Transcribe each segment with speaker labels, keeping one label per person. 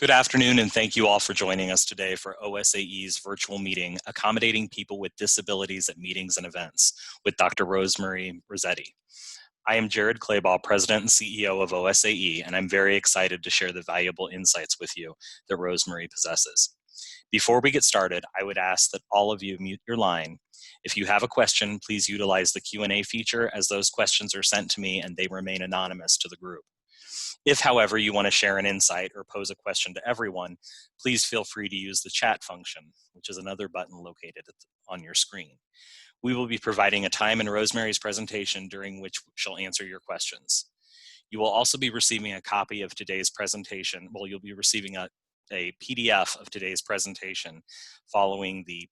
Speaker 1: Good afternoon, and thank you all for joining us today for OSAE's virtual meeting, Accommodating People with Disabilities at Meetings and Events, with Dr. Rosemary Rossetti. I am Jared Claybaugh, President and CEO of OSAE, and I'm very excited to share the valuable insights with you that Rosemary possesses. Before we get started, I would ask that all of you mute your line. If you have a question, please utilize the Q&A feature, as those questions are sent to me and they remain anonymous to the group. If, however, you want to share an insight or pose a question to everyone, please feel free to use the chat function, which is another button located on your screen. We will be providing a time in Rosemary's presentation during which she'll answer your questions. You will also be receiving a copy of today's presentation. Well, you'll be receiving a PDF of today's presentation following the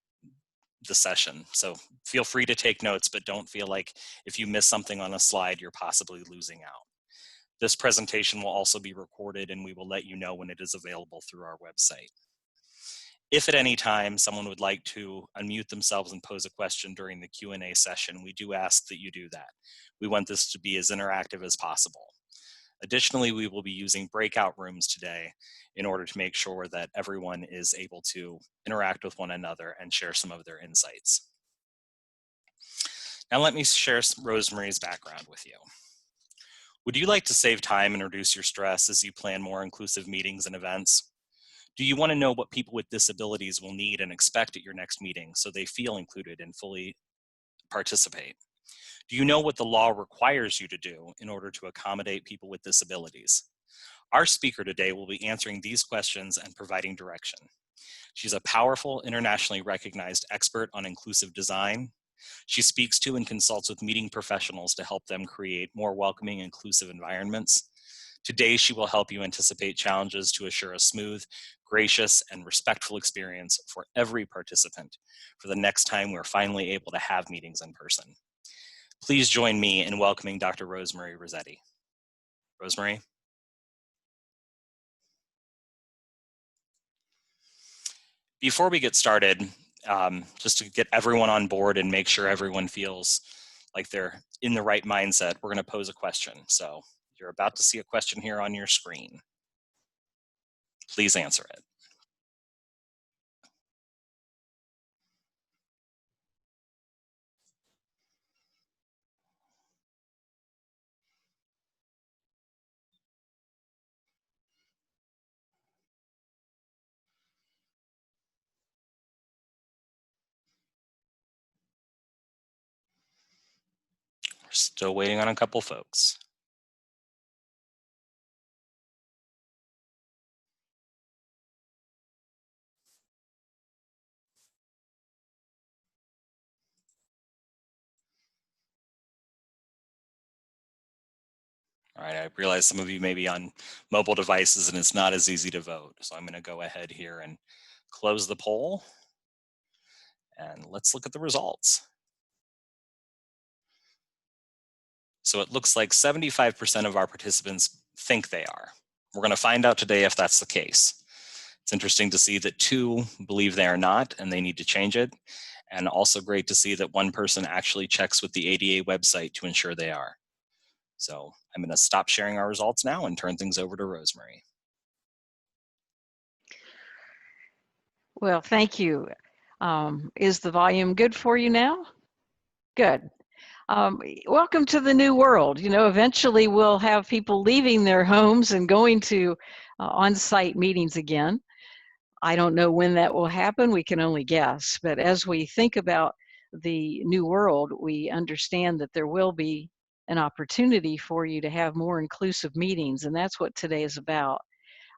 Speaker 1: session. So feel free to take notes, but don't feel like if you miss something on a slide, you're possibly losing out. This presentation will also be recorded, and we will let you know when it is available through our website. If at any time someone would like to unmute themselves and pose a question during the Q&A session, we do ask that you do that. We want this to be as interactive as possible. Additionally, we will be using breakout rooms today in order to make sure that everyone is able to interact with one another and share some of their insights. Now let me share Rosemary's background with you. Would you like to save time and reduce your stress as you plan more inclusive meetings and events? Do you want to know what people with disabilities will need and expect at your next meeting so they feel included and fully participate? Do you know what the law requires you to do in order to accommodate people with disabilities? Our speaker today will be answering these questions and providing direction. She's a powerful, internationally recognized expert on inclusive design. She speaks to and consults with meeting professionals to help them create more welcoming, inclusive environments. Today, she will help you anticipate challenges to assure a smooth, gracious, and respectful experience for every participant for the next time we're finally able to have meetings in person. Please join me in welcoming Dr. Rosemary Rossetti. Rosemary? Before we get started, just to get everyone on board and make sure everyone feels like they're in the right mindset, we're going to pose a question. So you're about to see a question here on your screen. Please answer it. We're still waiting on a couple folks. All right, I realize some of you may be on mobile devices and it's not as easy to vote. So I'm going to go ahead here and close the poll. And let's look at the results. So it looks like 75% of our participants think they are. We're going to find out today if that's the case. It's interesting to see that 2 believe they are not and they need to change it. And also great to see that 1 person actually checks with the ADA website to ensure they are. So I'm going to stop sharing our results now and turn things over to Rosemary.
Speaker 2: Well, thank you. Is the volume good for you now? Good. Welcome to the new world. You know, eventually we'll have people leaving their homes and going to on-site meetings again. I don't know when that will happen. We can only guess. But as we think about the new world, we understand that there will be an opportunity for you to have more inclusive meetings, and that's what today is about.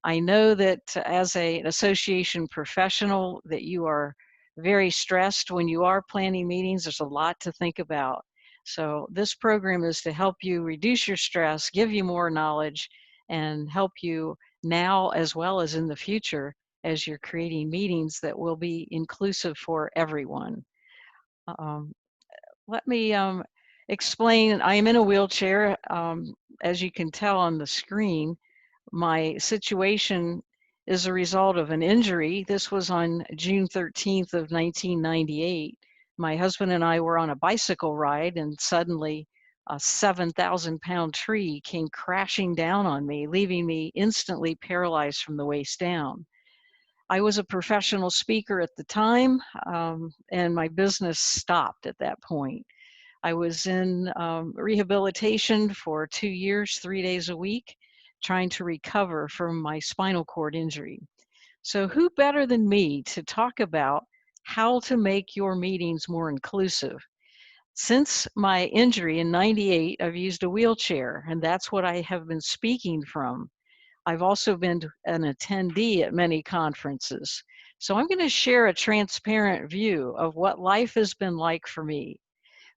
Speaker 2: I know that as an association professional that you are very stressed when you are planning meetings. There's a lot to think about. So this program is to help you reduce your stress, give you more knowledge, and help you now as well as in the future as you're creating meetings that will be inclusive for everyone. Let me explain. I am in a wheelchair. As you can tell on the screen, my situation is a result of an injury. This was on June 13th of 1998. My husband and I were on a bicycle ride, and suddenly a 7,000-pound tree came crashing down on me, leaving me instantly paralyzed from the waist down. I was a professional speaker at the time, and my business stopped at that point. I was in rehabilitation for 2 years, 3 days a week, trying to recover from my spinal cord injury. So who better than me to talk about how to make your meetings more inclusive? Since my injury in '98, I've used a wheelchair, and that's what I have been speaking from. I've also been an attendee at many conferences. So I'm going to share a transparent view of what life has been like for me.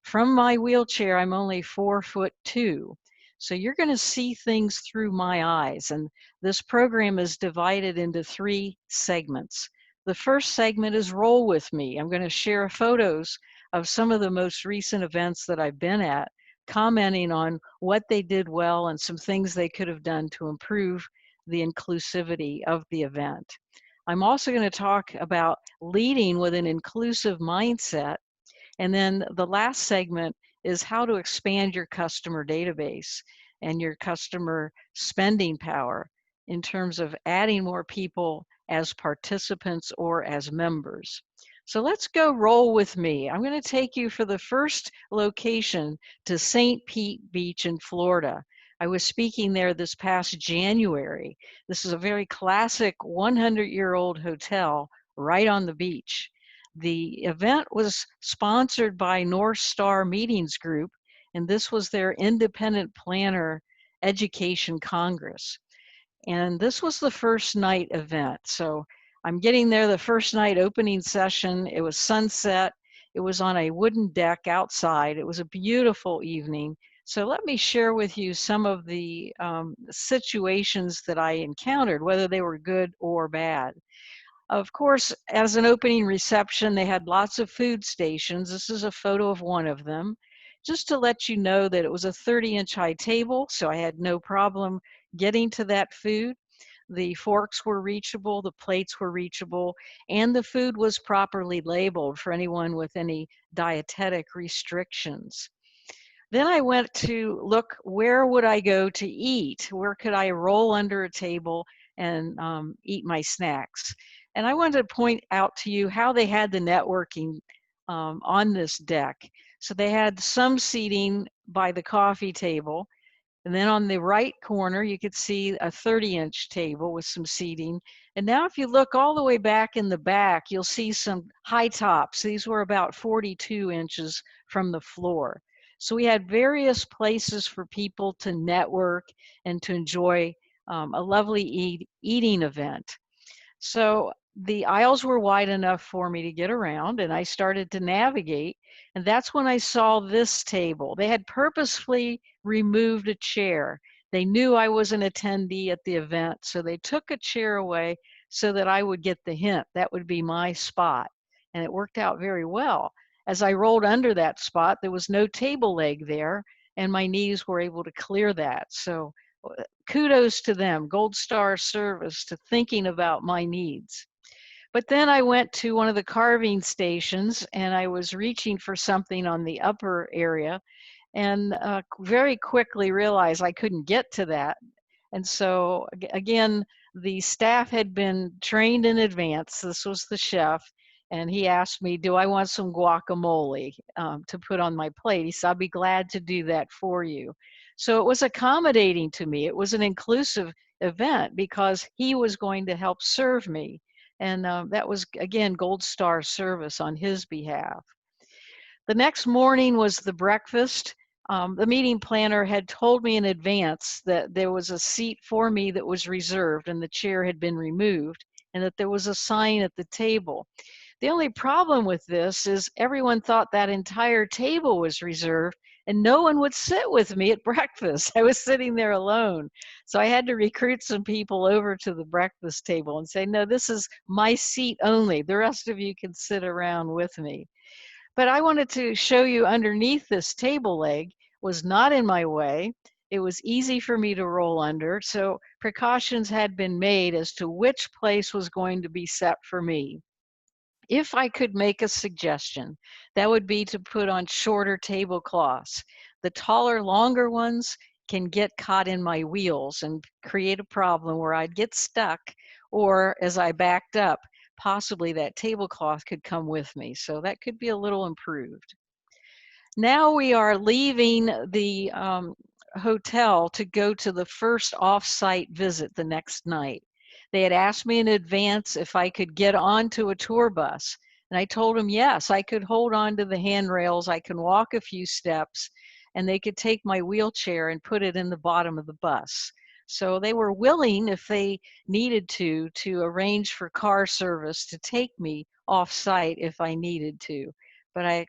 Speaker 2: From my wheelchair, I'm only 4'2". So you're going to see things through my eyes. And this program is divided into 3 segments. The first segment is Roll With Me. I'm going to share photos of some of the most recent events that I've been at, commenting on what they did well and some things they could have done to improve the inclusivity of the event. I'm also going to talk about leading with an inclusive mindset, and then the last segment is how to expand your customer database and your customer spending power in terms of adding more people as participants or as members. So let's go roll with me. I'm going to take you for the first location to St. Pete Beach in Florida. I was speaking there this past January. This is a very classic 100-year-old hotel right on the beach. The event was sponsored by North Star Meetings Group, and this was their independent planner education congress. And this was the first night event. So I'm getting there the first night opening session. It was sunset. It was on a wooden deck outside. It was a beautiful evening. So let me share with you some of the situations that I encountered, whether they were good or bad. Of course, as an opening reception, they had lots of food stations. This is a photo of one of them, just to let you know that it was a 30-inch high table, so I had no problem getting to that food. The forks were reachable, the plates were reachable, and the food was properly labeled for anyone with any dietetic restrictions. Then I went to look, where would I go to eat? Where could I roll under a table and eat my snacks? And I wanted to point out to you how they had the networking on this deck. So they had some seating by the coffee table. And then on the right corner, you could see a 30-inch table with some seating. And now if you look all the way back in the back, you'll see some high tops. These were about 42 inches from the floor. So we had various places for people to network and to enjoy a lovely eating event. So the aisles were wide enough for me to get around, and I started to navigate. And that's when I saw this table. They had purposefully removed a chair. They knew I was an attendee at the event, so they took a chair away so that I would get the hint. That would be my spot. And it worked out very well. As I rolled under that spot, there was no table leg there, and my knees were able to clear that. So kudos to them, gold star service to thinking about my needs. But then I went to one of the carving stations and I was reaching for something on the upper area, and very quickly realized I couldn't get to that. And so again, the staff had been trained in advance. This was the chef, and he asked me, do I want some guacamole to put on my plate? He said, I'll be glad to do that for you. So it was accommodating to me. It was an inclusive event because he was going to help serve me. And that was, again, gold star service on his behalf. The next morning was the breakfast. The meeting planner had told me in advance that there was a seat for me that was reserved and the chair had been removed, and that there was a sign at the table. The only problem with this is everyone thought that entire table was reserved and no one would sit with me at breakfast. I was sitting there alone. So I had to recruit some people over to the breakfast table and say, no, this is my seat only. The rest of you can sit around with me. But I wanted to show you underneath this table leg was not in my way. It was easy for me to roll under. So precautions had been made as to which place was going to be set for me. If I could make a suggestion, that would be to put on shorter tablecloths. The taller, longer ones can get caught in my wheels and create a problem where I'd get stuck, or as I backed up, possibly that tablecloth could come with me. So that could be a little improved. Now we are leaving the hotel to go to the first off-site visit the next night. They had asked me in advance if I could get onto a tour bus. And I told them, yes, I could hold on to the handrails, I can walk a few steps, and they could take my wheelchair and put it in the bottom of the bus. So they were willing, if they needed to arrange for car service to take me off-site if I needed to. But I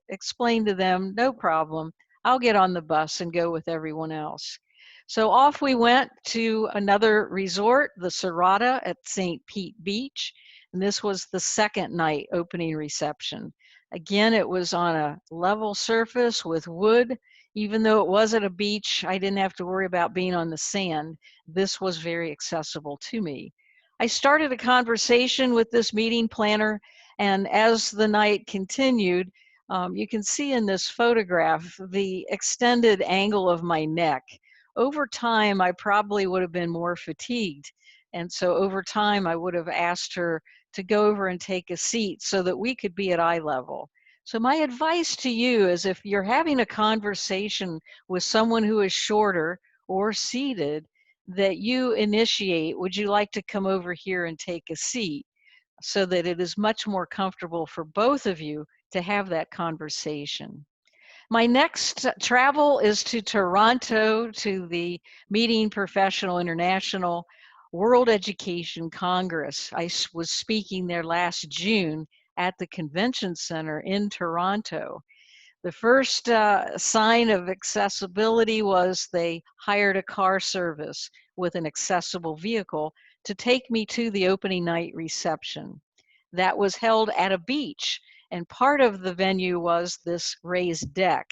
Speaker 2: explained to them, no problem. I'll get on the bus and go with everyone else. So off we went to another resort, the Serrata at St. Pete Beach. And this was the second night opening reception. Again, it was on a level surface with wood. Even though it was at a beach, I didn't have to worry about being on the sand. This was very accessible to me. I started a conversation with this meeting planner, and as the night continued, you can see in this photograph the extended angle of my neck. Over time, I probably would have been more fatigued. And so over time, I would have asked her to go over and take a seat so that we could be at eye level. So my advice to you is, if you're having a conversation with someone who is shorter or seated, that you initiate, would you like to come over here and take a seat? So that it is much more comfortable for both of you to have that conversation. My next travel is to Toronto to the Meeting Professional International World Education Congress. I was speaking there last June at the Convention Center in Toronto. The first sign of accessibility was they hired a car service with an accessible vehicle to take me to the opening night reception. That was held at a beach, and part of the venue was this raised deck.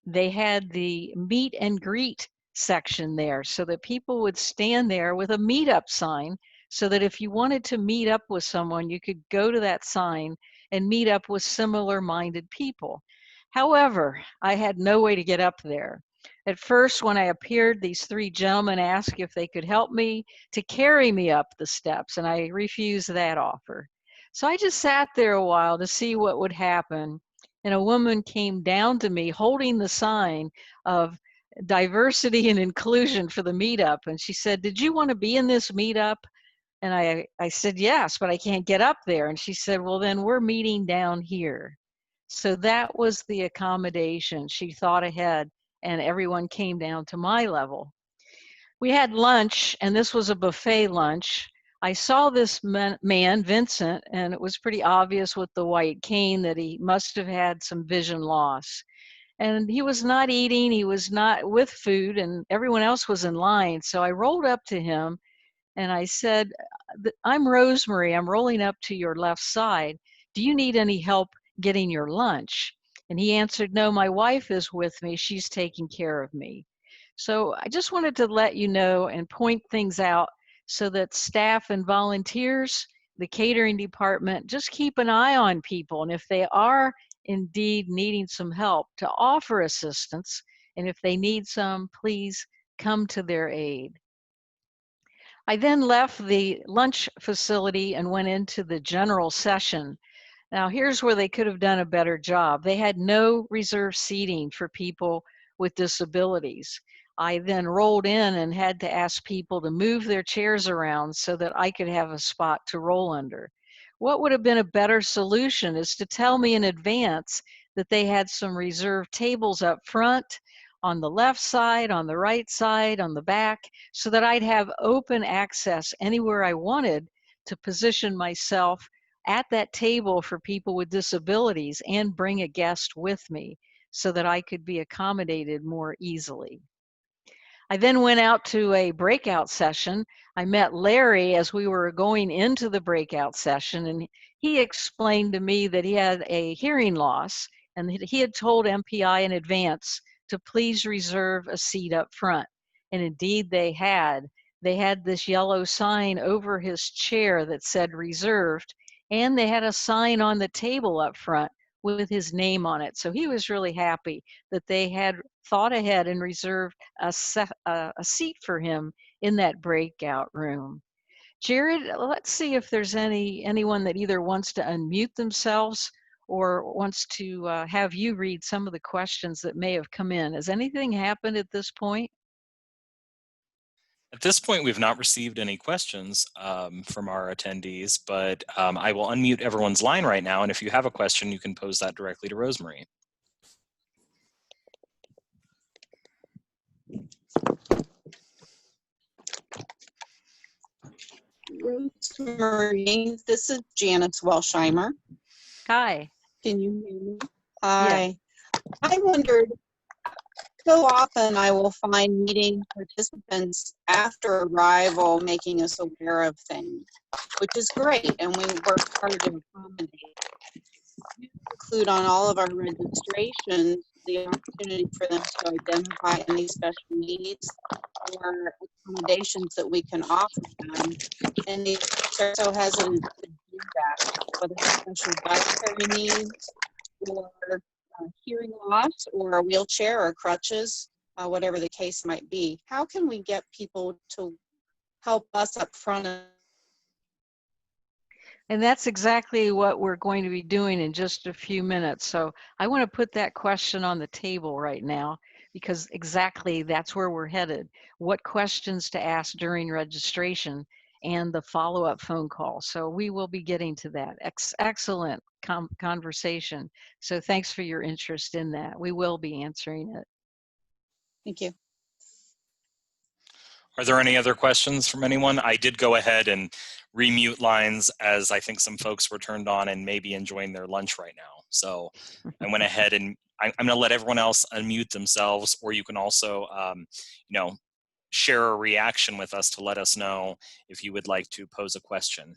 Speaker 2: They had the meet and greet section there so that people would stand there with a meetup sign, so that if you wanted to meet up with someone, you could go to that sign and meet up with similar minded people. However, I had no way to get up there. At first, when I appeared, these three gentlemen asked if they could help me to carry me up the steps, and I refused that offer. So I just sat there a while to see what would happen, and a woman came down to me holding the sign of diversity and inclusion for the meetup. And she said, "Did you want to be in this meetup?" And I said, "Yes, but I can't get up there." And she said, "Well, then we're meeting down here." So that was the accommodation. She thought ahead, and everyone came down to my level. We had lunch, and this was a buffet lunch. I saw this man, Vincent, and it was pretty obvious with the white cane that he must have had some vision loss. And he was not eating, he was not with food, and everyone else was in line. So I rolled up to him and I said, "I'm Rosemary, I'm rolling up to your left side. Do you need any help getting your lunch?" And he answered, "No, my wife is with me. She's taking care of me." So I just wanted to let you know and point things out so that staff and volunteers, the catering department, just keep an eye on people. And if they are indeed needing some help, to offer assistance. And if they need some, please come to their aid. I then left the lunch facility and went into the general session. Now, here's where they could have done a better job. They had no reserved seating for people with disabilities. I then rolled in and had to ask people to move their chairs around so that I could have a spot to roll under. What would have been a better solution is to tell me in advance that they had some reserved tables up front, on the left side, on the right side, on the back, so that I'd have open access anywhere I wanted to position myself at that table for people with disabilities and bring a guest with me so that I could be accommodated more easily. I then went out to a breakout session. I met Larry as we were going into the breakout session, and he explained to me that he had a hearing loss and he had told MPI in advance to please reserve a seat up front. And indeed they had. They had this yellow sign over his chair that said reserved, And they had a sign on the table up front with his name on it. So he was really happy that they had thought ahead and reserved a seat for him in that breakout room. Jared, let's see if there's anyone that either wants to unmute themselves or wants to have you read some of the questions that may have come in. Has anything happened at this point?
Speaker 1: At this point, we've not received any questions from our attendees, but I will unmute everyone's line right now. And if you have a question, you can pose that directly to Rosemary.
Speaker 3: Rosemary, this is Janice Welsheimer.
Speaker 2: Hi.
Speaker 3: Can you hear me? Hi. Yeah. I wondered, so often I will find meeting participants after arrival making us aware of things, which is great, and we work hard to accommodate. We include on all of our registrations the opportunity for them to identify any special needs or accommodations that we can offer them. And they're so hesitant to do that, whether it's special dietary needs or hearing loss or a wheelchair or crutches, whatever the case might be. How can we get people to help us up front?
Speaker 2: And that's exactly what we're going to be doing in just a few minutes. So I want to put that question on the table right now, because exactly that's where we're headed. What questions to ask during registration and the follow-up phone call. So we will be getting to that. Excellent conversation. So thanks for your interest in that. We will be answering it.
Speaker 3: Thank you.
Speaker 1: Are there any other questions from anyone? I did go ahead and remute lines as I think some folks were turned on and maybe enjoying their lunch right now. So I went ahead and I'm going to let everyone else unmute themselves, or you can also, share a reaction with us to let us know if you would like to pose a question.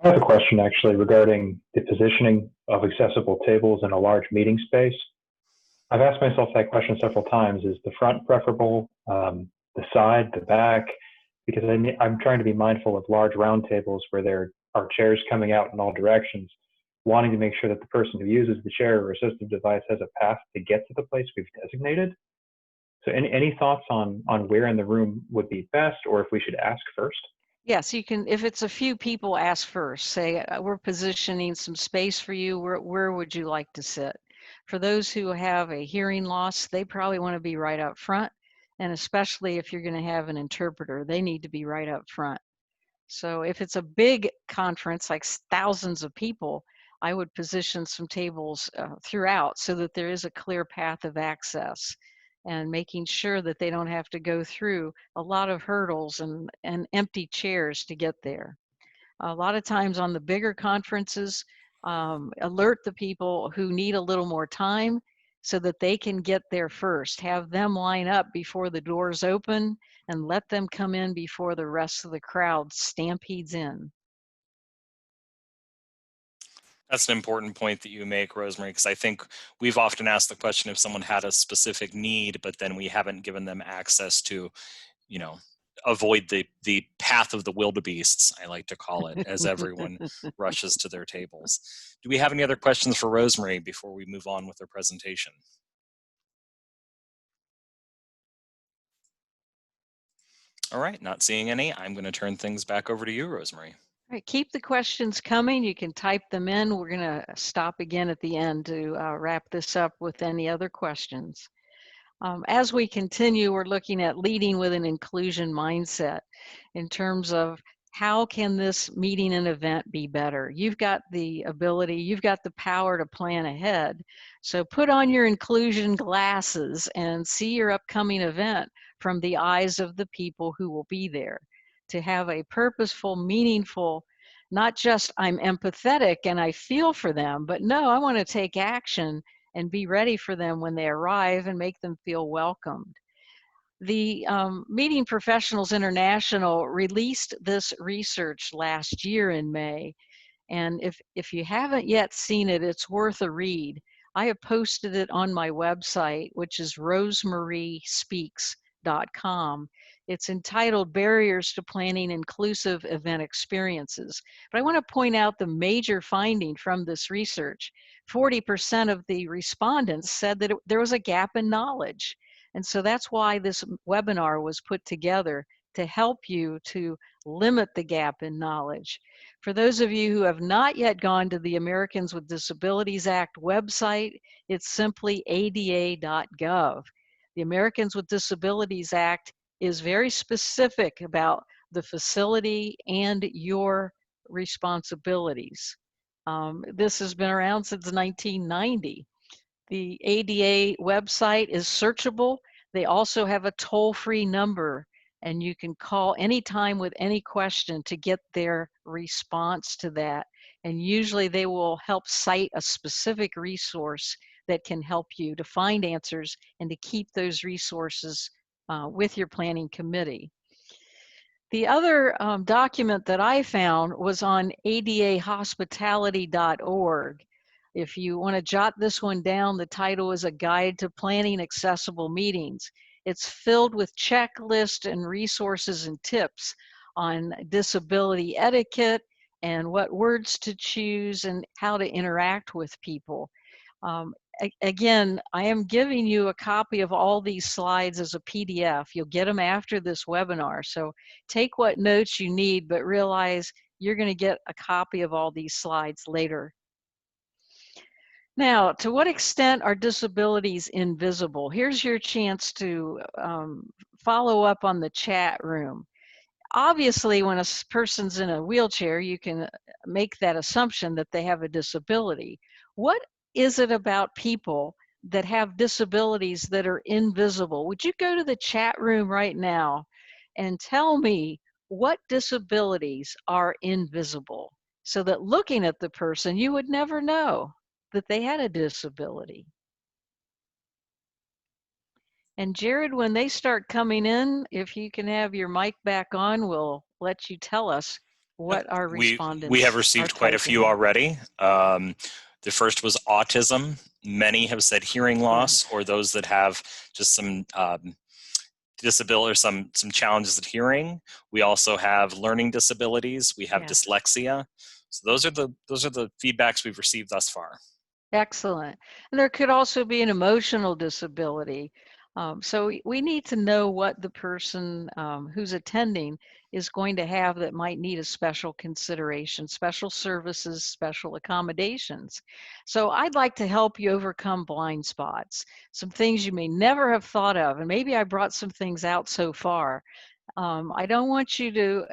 Speaker 4: I have a question actually regarding the positioning of accessible tables in a large meeting space. I've asked myself that question several times. Is the front preferable, the side, the back? Because I'm trying to be mindful of large round tables where there are chairs coming out in all directions, wanting to make sure that the person who uses the chair or assistive device has a path to get to the place we've designated. So any thoughts on where in the room would be best, or if we should ask first?
Speaker 2: Yes, you can, if it's a few people, ask first. Say, we're positioning some space for you. Where would you like to sit? For those who have a hearing loss, they probably want to be right up front. And especially if you're going to have an interpreter, they need to be right up front. So if it's a big conference, like thousands of people, I would position some tables throughout so that there is a clear path of access, and making sure that they don't have to go through a lot of hurdles and empty chairs to get there. A lot of times on the bigger conferences, alert the people who need a little more time so that they can get there first. Have them line up before the doors open and let them come in before the rest of the crowd stampedes in.
Speaker 1: That's an important point that you make, Rosemary, because I think we've often asked the question if someone had a specific need, but then we haven't given them access to, avoid the path of the wildebeests, I like to call it, as everyone rushes to their tables. Do we have any other questions for Rosemary before we move on with her presentation? All right, not seeing any. I'm going to turn things back over to you, Rosemary.
Speaker 2: All right, keep the questions coming. You can type them in. We're going to stop again at the end to wrap this up with any other questions. As we continue, we're looking at leading with an inclusion mindset in terms of how can this meeting and event be better? You've got the ability, you've got the power to plan ahead. So put on your inclusion glasses and see your upcoming event from the eyes of the people who will be there, to have a purposeful, meaningful, not just I'm empathetic and I feel for them, but no, I want to take action and be ready for them when they arrive and make them feel welcomed. The Meeting Professionals International released this research last year in May. And if you haven't yet seen it, it's worth a read. I have posted it on my website, which is rosemariespeaks.com. Keynote.com. It's entitled Barriers to Planning Inclusive Event Experiences. But I want to point out the major finding from this research. 40% of the respondents said that there was a gap in knowledge. And so that's why this webinar was put together, to help you to limit the gap in knowledge. For those of you who have not yet gone to the Americans with Disabilities Act website, it's simply ada.gov. The Americans with Disabilities Act is very specific about the facility and your responsibilities. This has been around since 1990. The ADA website is searchable. They also have a toll-free number, and you can call anytime with any question to get their response to that. And usually they will help cite a specific resource that can help you to find answers and to keep those resources with your planning committee. The other document that I found was on adahospitality.org. If you want to jot this one down, the title is A Guide to Planning Accessible Meetings. It's filled with checklists and resources and tips on disability etiquette and what words to choose and how to interact with people. Again, I am giving you a copy of all these slides as a PDF. You'll get them after this webinar. So take what notes you need, but realize you're going to get a copy of all these slides later. Now, to what extent are disabilities invisible? Here's your chance to follow up on the chat room. Obviously, when a person's in a wheelchair, you can make that assumption that they have a disability. What is it about people that have disabilities that are invisible? Would you go to the chat room right now and tell me what disabilities are invisible, so that looking at the person, you would never know that they had a disability? And Jared, when they start coming in, if you can have your mic back on, we'll let you tell us what our respondents
Speaker 1: we have received quite a few already. The first was autism. Many have said hearing loss, or those that have just some disability or some challenges at hearing. We also have learning disabilities. We have dyslexia. So those are the feedbacks we've received thus far.
Speaker 2: Excellent. And there could also be an emotional disability. So we need to know what the person who's attending is going to have that might need a special consideration, special services, special accommodations. So I'd like to help you overcome blind spots, some things you may never have thought of. And maybe I brought some things out so far. I don't want you to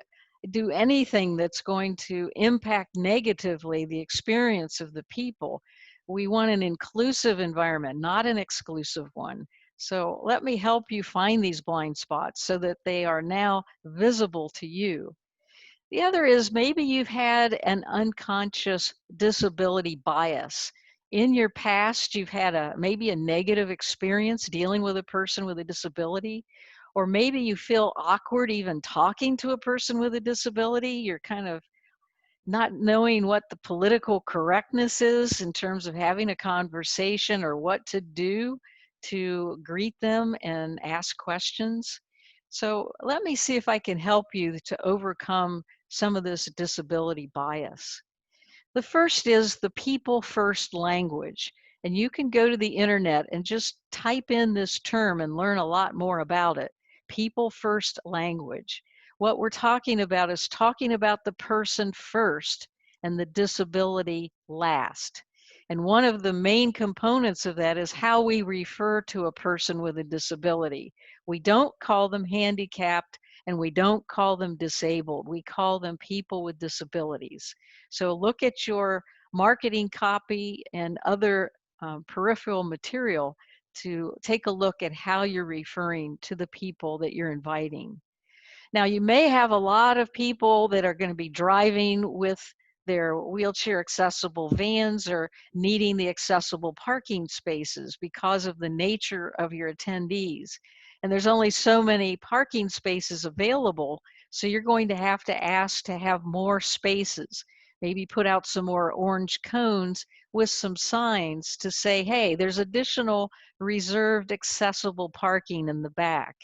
Speaker 2: do anything that's going to impact negatively the experience of the people. We want an inclusive environment, not an exclusive one. So let me help you find these blind spots so that they are now visible to you. The other is maybe you've had an unconscious disability bias. In your past, you've had maybe a negative experience dealing with a person with a disability, or maybe you feel awkward even talking to a person with a disability. You're kind of not knowing what the political correctness is in terms of having a conversation or what to do to greet them and ask questions. So let me see if I can help you to overcome some of this disability bias. The first is the people first language. And you can go to the internet and just type in this term and learn a lot more about it. People first language. What we're talking about is talking about the person first and the disability last. And one of the main components of that is how we refer to a person with a disability. We don't call them handicapped and we don't call them disabled. We call them people with disabilities. So look at your marketing copy and other peripheral material to take a look at how you're referring to the people that you're inviting. Now, you may have a lot of people that are going to be driving with their wheelchair accessible vans or needing the accessible parking spaces because of the nature of your attendees. And there's only so many parking spaces available, so you're going to have to ask to have more spaces. Maybe put out some more orange cones with some signs to say, hey, there's additional reserved accessible parking in the back.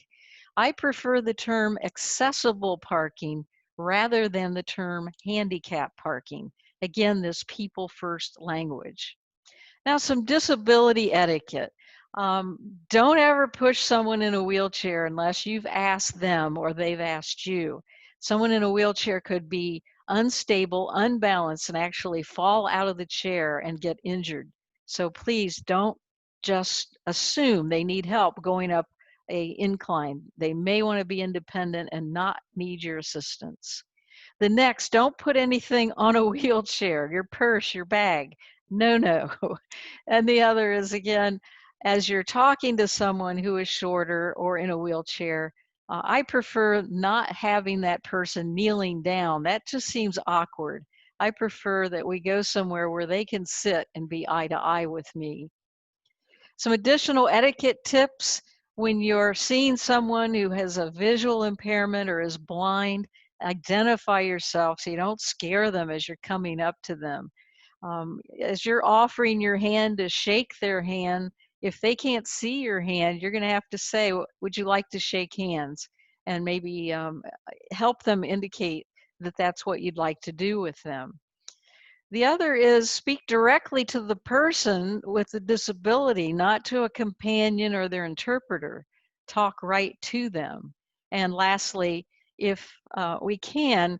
Speaker 2: I prefer the term accessible parking rather than the term handicap parking. Again, this people first language. Now, some disability etiquette. Don't ever push someone in a wheelchair unless you've asked them or they've asked you. Someone in a wheelchair could be unstable, unbalanced, and actually fall out of the chair and get injured. So please don't just assume they need help going up a incline. They may want to be independent and not need your assistance. The next, don't put anything on a wheelchair, your purse, your bag. No, no. And the other is, again, as you're talking to someone who is shorter or in a wheelchair, I prefer not having that person kneeling down. That just seems awkward. I prefer that we go somewhere where they can sit and be eye to eye with me. Some additional etiquette tips: when you're seeing someone who has a visual impairment or is blind, identify yourself so you don't scare them as you're coming up to them. As you're offering your hand to shake their hand, if they can't see your hand, you're going to have to say, would you like to shake hands? And maybe help them indicate that that's what you'd like to do with them. The other is speak directly to the person with the disability, not to a companion or their interpreter. Talk right to them. And lastly, if we can,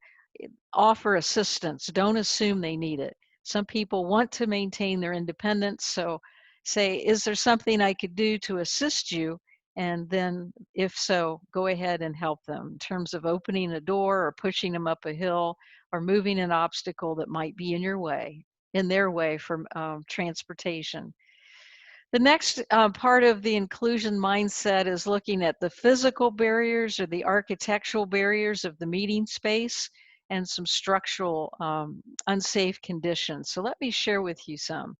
Speaker 2: offer assistance. Don't assume they need it. Some people want to maintain their independence, so say, is there something I could do to assist you? And then if so, go ahead and help them in terms of opening a door or pushing them up a hill or moving an obstacle that might be in their way for transportation. The next part of the inclusion mindset is looking at the physical barriers or the architectural barriers of the meeting space and some structural unsafe conditions. So let me share with you some.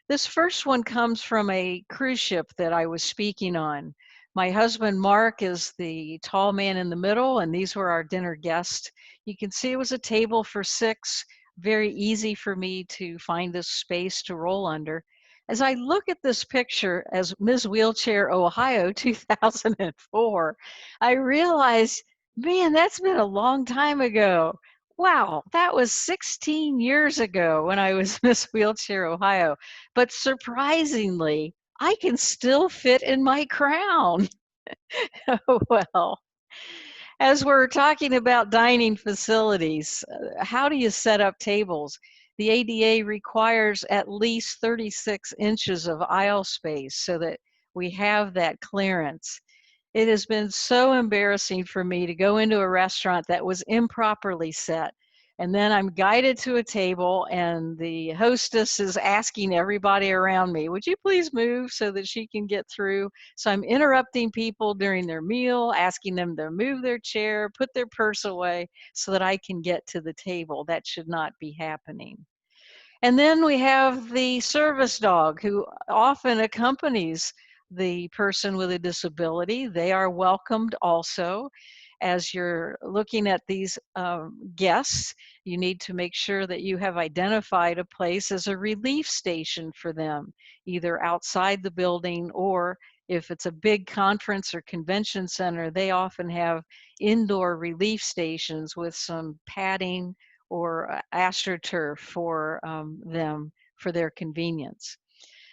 Speaker 2: This first one comes from a cruise ship that I was speaking on. My husband, Mark, is the tall man in the middle, and these were our dinner guests. You can see it was a table for 6, very easy for me to find this space to roll under. As I look at this picture as Ms. Wheelchair Ohio 2004, I realized, man, that's been a long time ago. Wow, that was 16 years ago when I was Miss Wheelchair Ohio. But surprisingly, I can still fit in my crown. Oh, well. As we're talking about dining facilities, how do you set up tables? The ADA requires at least 36 inches of aisle space so that we have that clearance. It has been so embarrassing for me to go into a restaurant that was improperly set. And then I'm guided to a table and the hostess is asking everybody around me, would you please move so that she can get through? So I'm interrupting people during their meal, asking them to move their chair, put their purse away so that I can get to the table. That should not be happening. And then we have the service dog who often accompanies the person with a disability. They are welcomed also. As you're looking at these guests, you need to make sure that you have identified a place as a relief station for them, either outside the building or if it's a big conference or convention center, they often have indoor relief stations with some padding or astroturf for them for their convenience.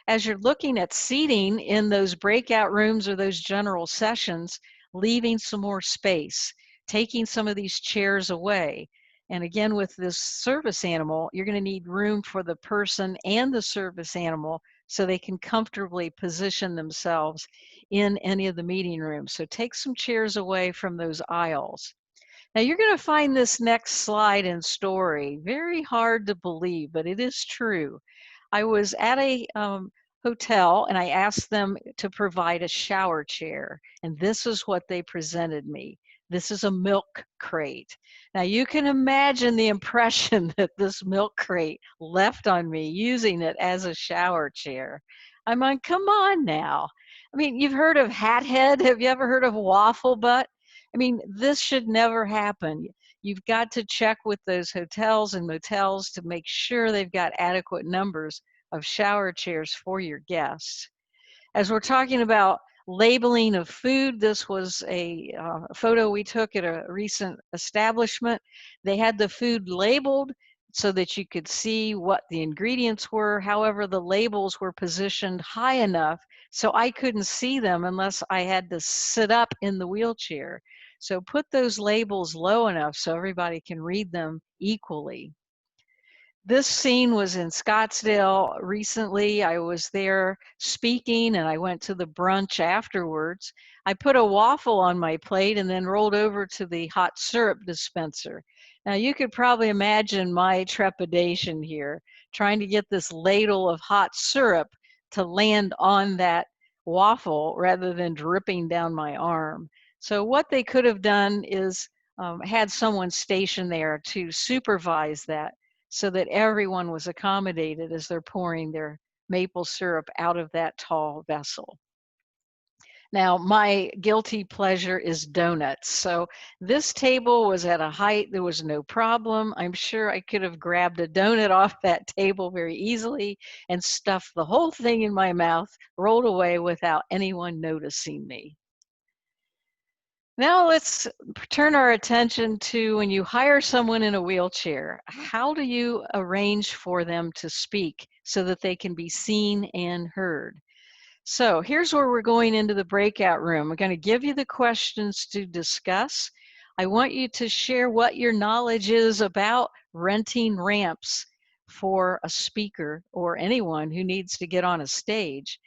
Speaker 2: As you're looking at seating in those breakout rooms or those general sessions, leaving some more space, taking some of these chairs away. And again, with this service animal, you're going to need room for the person and the service animal so they can comfortably position themselves in any of the meeting rooms. So take some chairs away from those aisles. Now you're going to find this next slide and story very hard to believe, but it is true. I was at a hotel and I asked them to provide a shower chair, and this is what they presented me. This is a milk crate. Now you can imagine the impression that this milk crate left on me using it as a shower chair. I'm like, come on now. I mean, you've heard of hat head. Have you ever heard of waffle butt? I mean, this should never happen. You've got to check with those hotels and motels to make sure they've got adequate numbers of shower chairs for your guests. As we're talking about labeling of food. This was a photo we took at a recent establishment. They had the food labeled so that you could see what the ingredients were. However, the labels were positioned high enough so I couldn't see them unless I had to sit up in the wheelchair. So put those labels low enough so everybody can read them equally. This scene was in Scottsdale recently. I was there speaking and I went to the brunch afterwards. I put a waffle on my plate and then rolled over to the hot syrup dispenser. Now you could probably imagine my trepidation here, trying to get this ladle of hot syrup to land on that waffle rather than dripping down my arm. So what they could have done is had someone stationed there to supervise that, so that everyone was accommodated as they're pouring their maple syrup out of that tall vessel. Now, my guilty pleasure is donuts. So this table was at a height, there was no problem. I'm sure I could have grabbed a donut off that table very easily and stuffed the whole thing in my mouth, rolled away without anyone noticing me. Now let's turn our attention to when you hire someone in a wheelchair, how do you arrange for them to speak so that they can be seen and heard? So here's where we're going into the breakout room. I'm going to give you the questions to discuss. I want you to share what your knowledge is about renting ramps for a speaker or anyone who needs to get on a stage.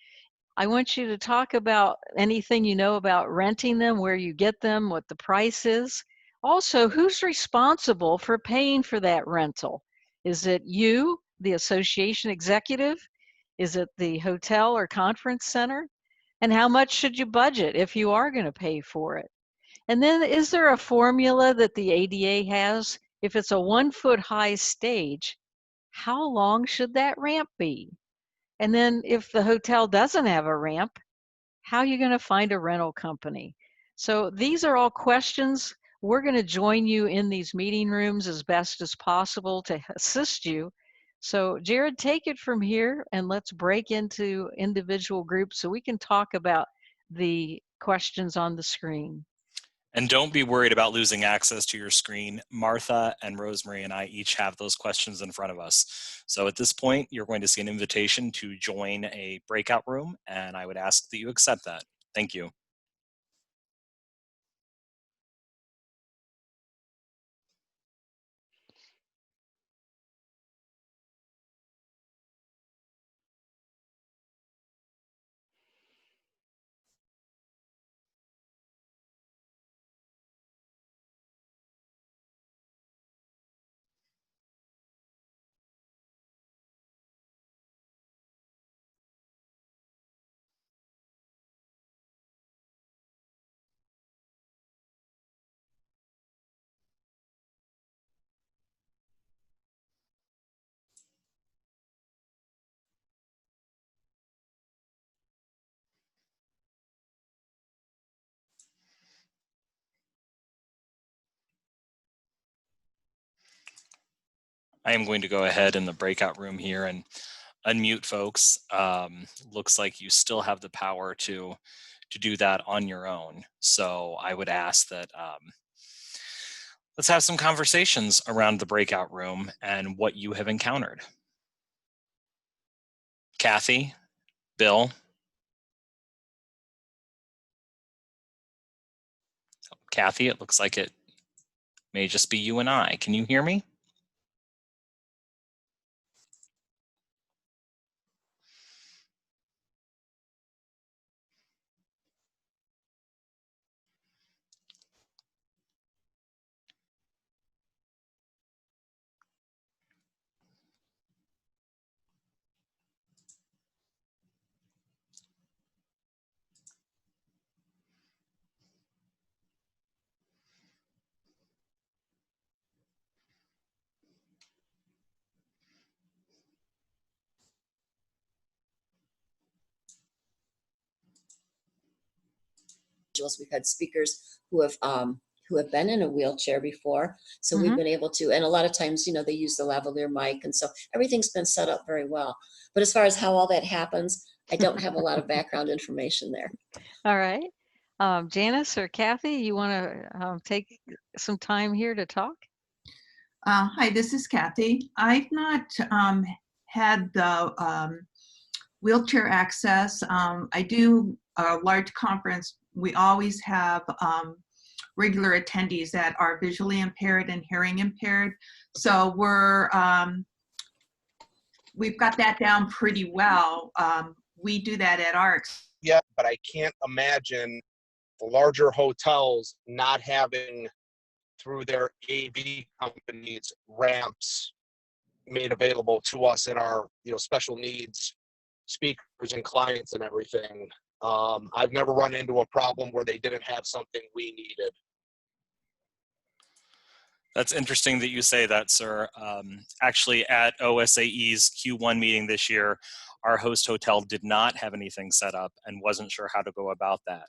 Speaker 2: I want you to talk about anything you know about renting them, where you get them, what the price is. Also, who's responsible for paying for that rental? Is it you, the association executive? Is it the hotel or conference center? And how much should you budget if you are going to pay for it? And then is there a formula that the ADA has? If it's a 1-foot high stage, how long should that ramp be? And then if the hotel doesn't have a ramp, how are you going to find a rental company? So these are all questions. We're going to join you in these meeting rooms as best as possible to assist you. So Jared, take it from here and let's break into individual groups so we can talk about the questions on the screen.
Speaker 1: And don't be worried about losing access to your screen. Martha and Rosemary and I each have those questions in front of us. So at this point, you're going to see an invitation to join a breakout room, and I would ask that you accept that. Thank you. I am going to go ahead in the breakout room here and unmute folks. Looks like you still have the power to do that on your own. So I would ask that let's have some conversations around the breakout room and what you have encountered. Kathy, Bill. Kathy, it looks like it may just be you and I. Can you hear me?
Speaker 5: We've had speakers who have who have been in a wheelchair before. So we've been able to, and a lot of times, you know, they use the lavalier mic. And so everything's been set up very well. But as far as how all that happens, I don't have a lot of background information there.
Speaker 2: All right. Janice or Kathy, you want to take some time here to talk?
Speaker 6: Hi, this is Kathy. I've not had the wheelchair access. I do a large conference. We always have regular attendees that are visually impaired and hearing impaired. So we've got that down pretty well. We do that at our.
Speaker 7: Yeah, but I can't imagine the larger hotels not having, through their AV companies, ramps made available to us in our, special needs speakers and clients and everything. I've never run into a problem where they didn't have something we needed.
Speaker 1: That's interesting that you say that, sir. Actually, at OSAE's Q1 meeting this year, our host hotel did not have anything set up and wasn't sure how to go about that.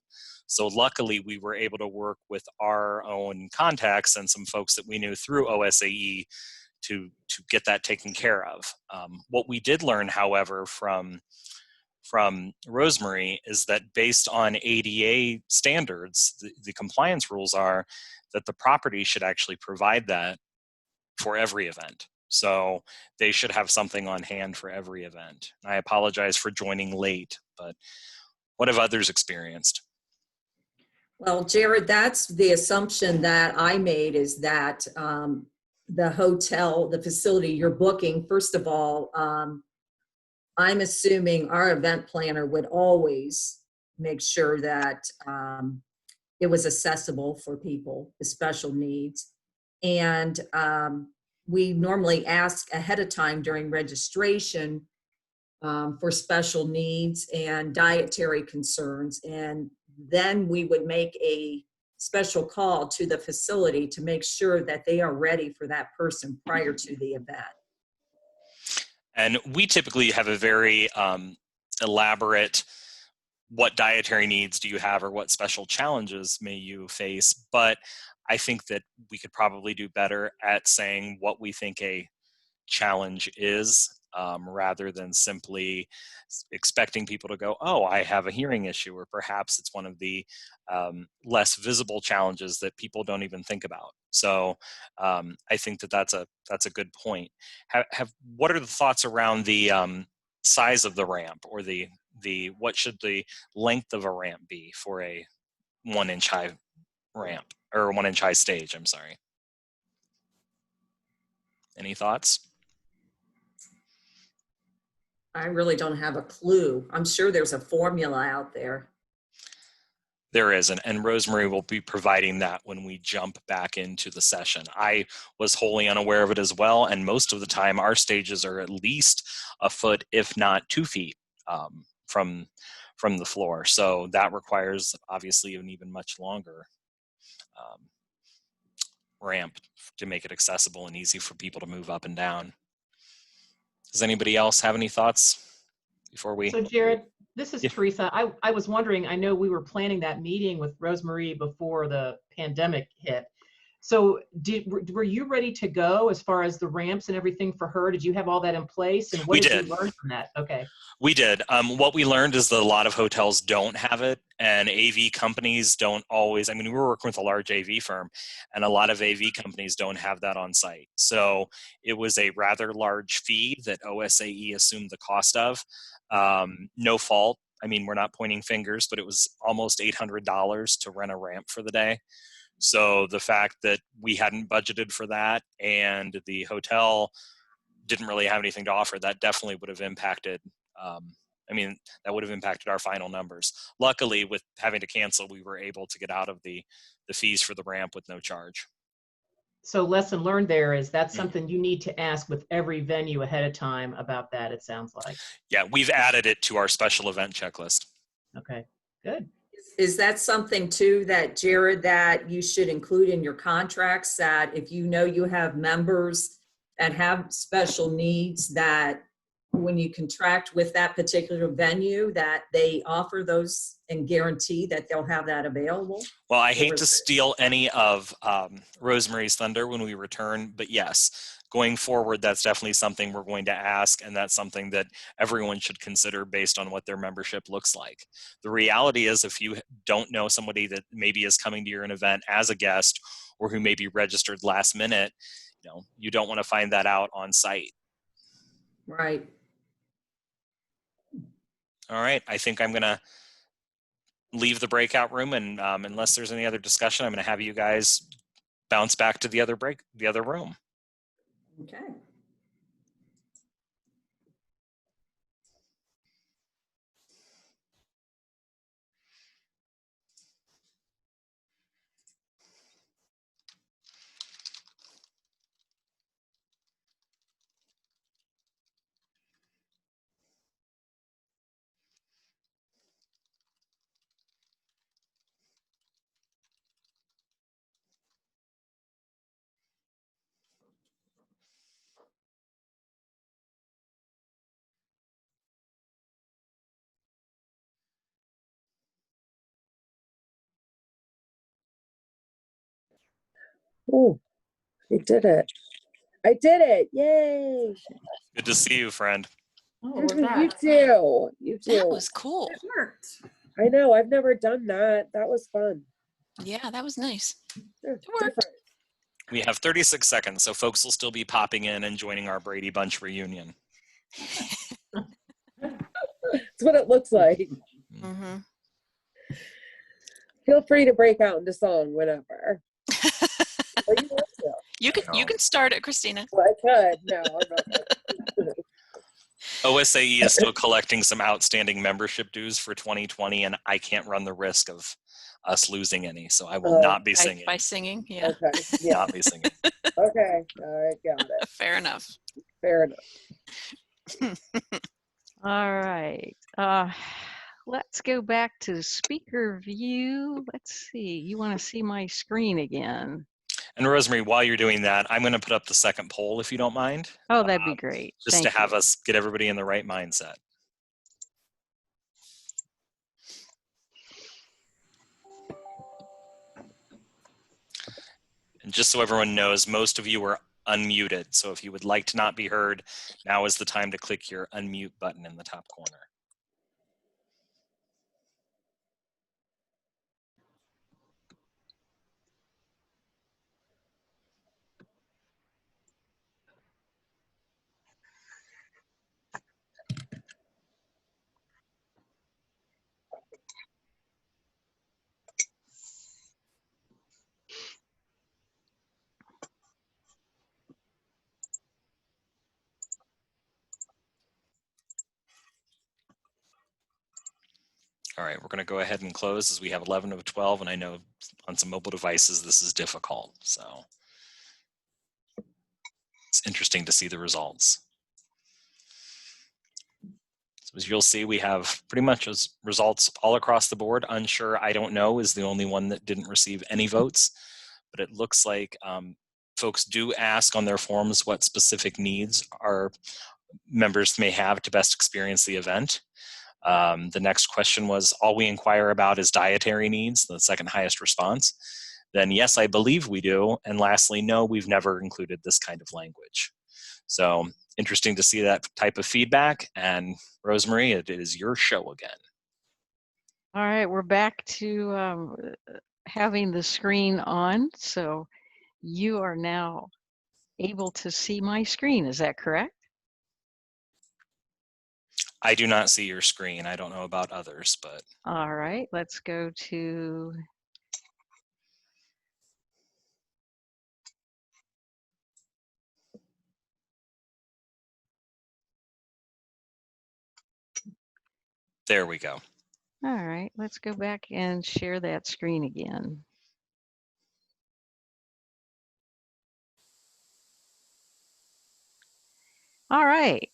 Speaker 1: So luckily, we were able to work with our own contacts and some folks that we knew through OSAE to get that taken care of. What we did learn, however, from Rosemary is that based on ADA standards, the compliance rules are that the property should actually provide that for every event. So they should have something on hand for every event. I apologize for joining late, but what have others experienced?
Speaker 8: Well, Jared, that's the assumption that I made, is that the hotel, the facility you're booking, first of all, I'm assuming our event planner would always make sure that it was accessible for people with special needs. And we normally ask ahead of time during registration for special needs and dietary concerns. And then we would make a special call to the facility to make sure that they are ready for that person prior to the event.
Speaker 1: And we typically have a very elaborate, what dietary needs do you have or what special challenges may you face? But I think that we could probably do better at saying what we think a challenge is, rather than simply expecting people to go, oh, I have a hearing issue, or perhaps it's one of the less visible challenges that people don't even think about. So I think that that's a good point. What are the thoughts around the size of the ramp, or what should the length of a ramp be for a 1-inch high ramp, or 1-inch high stage? I'm sorry. Any thoughts?
Speaker 8: I really don't have a clue. I'm sure there's a formula out there.
Speaker 1: There is, and Rosemary will be providing that when we jump back into the session. I was wholly unaware of it as well, and most of the time our stages are at least a foot, if not 2 feet from the floor. So that requires obviously an even much longer ramp to make it accessible and easy for people to move up and down. Does anybody else have any thoughts before we?
Speaker 9: So Jared, this is Teresa. I was wondering, I know we were planning that meeting with Rosemary before the pandemic hit. So were you ready to go as far as the ramps and everything for her? Did you have all that in place? And what did you learn from that? Okay.
Speaker 1: We did. What we learned is that a lot of hotels don't have it, and AV companies don't always. I mean, we were working with a large AV firm, and a lot of AV companies don't have that on site. So it was a rather large fee that OSAE assumed the cost of. No fault. I mean, we're not pointing fingers, but it was almost $800 to rent a ramp for the day. So the fact that we hadn't budgeted for that and the hotel didn't really have anything to offer, that definitely would have impacted, that would have impacted our final numbers. Luckily, with having to cancel, we were able to get out of the fees for the ramp with no charge.
Speaker 9: So lesson learned there is that's something you need to ask with every venue ahead of time about that, it sounds like.
Speaker 1: Yeah, we've added it to our special event checklist.
Speaker 9: Okay, good.
Speaker 8: Is that something too that, Jared, that you should include in your contracts, that if you know you have members that have special needs, that when you contract with that particular venue that they offer those and guarantee that they'll have that available?
Speaker 1: Well, I hate to steal any of Rosemary's thunder when we return, but yes, going forward, that's definitely something we're going to ask, and that's something that everyone should consider based on what their membership looks like. The reality is, if you don't know somebody that maybe is coming to your event as a guest or who may be registered last minute, you don't want to find that out on site.
Speaker 8: Right.
Speaker 1: All right, I think I'm going to leave the breakout room, and unless there's any other discussion, I'm going to have you guys bounce back to the other room.
Speaker 8: Okay.
Speaker 10: Oh, I did it. I did it. Yay.
Speaker 1: Good to see you, friend.
Speaker 9: Oh, we're
Speaker 10: You
Speaker 9: back.
Speaker 10: too. You too.
Speaker 11: That was cool.
Speaker 8: It worked.
Speaker 10: I know. I've never done that. That was fun.
Speaker 11: Yeah, that was nice.
Speaker 10: Yeah,
Speaker 11: It worked.
Speaker 10: different.
Speaker 1: We have 36 seconds, so folks will still be popping in and joining our Brady Bunch reunion.
Speaker 10: That's what it looks like.
Speaker 11: Mm-hmm.
Speaker 10: Feel free to break out into song whenever. Or you want to.
Speaker 11: You can start it, Christina.
Speaker 10: Well, I could. No, I'm not.
Speaker 1: OSAE is still collecting some outstanding membership dues for 2020, and I can't run the risk of us losing any, so I will not be singing.
Speaker 11: By singing, yeah.
Speaker 10: Okay. Yeah.
Speaker 1: Not be singing.
Speaker 10: Okay. All right. Got it.
Speaker 11: Fair enough.
Speaker 10: Fair enough.
Speaker 2: All right. Let's go back to speaker view. Let's see. You want to see my screen again?
Speaker 1: And Rosemary, while you're doing that, I'm going to put up the second poll, if you don't mind.
Speaker 2: Oh, that'd be great.
Speaker 1: Just
Speaker 2: Thank
Speaker 1: to have
Speaker 2: you.
Speaker 1: us get everybody in the right mindset. And just so everyone knows, most of you are unmuted. So if you would like to not be heard, now is the time to click your unmute button in the top corner. All right, we're going to go ahead and close as we have 11 of 12, and I know on some mobile devices this is difficult, so it's interesting to see the results. So as you'll see, we have pretty much as results all across the board. Unsure, I don't know, is the only one that didn't receive any votes, but it looks like folks do ask on their forms what specific needs our members may have to best experience the event. The next question was, all we inquire about is dietary needs, the second highest response. Then yes, I believe we do. And lastly, no, we've never included this kind of language. So interesting to see that type of feedback. And Rosemary, it is your show again.
Speaker 2: All right, we're back to having the screen on. So you are now able to see my screen. Is that correct?
Speaker 1: I do not see your screen. I don't know about others, but.
Speaker 2: All right, let's go to.
Speaker 1: There we go.
Speaker 2: All right, let's go back and share that screen again. All right,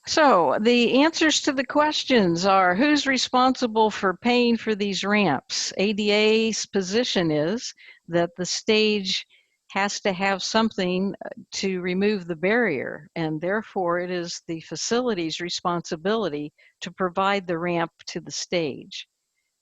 Speaker 2: so the answers to the questions are, who's responsible for paying for these ramps? ADA's position is that the stage has to have something to remove the barrier, and therefore it is the facility's responsibility to provide the ramp to the stage.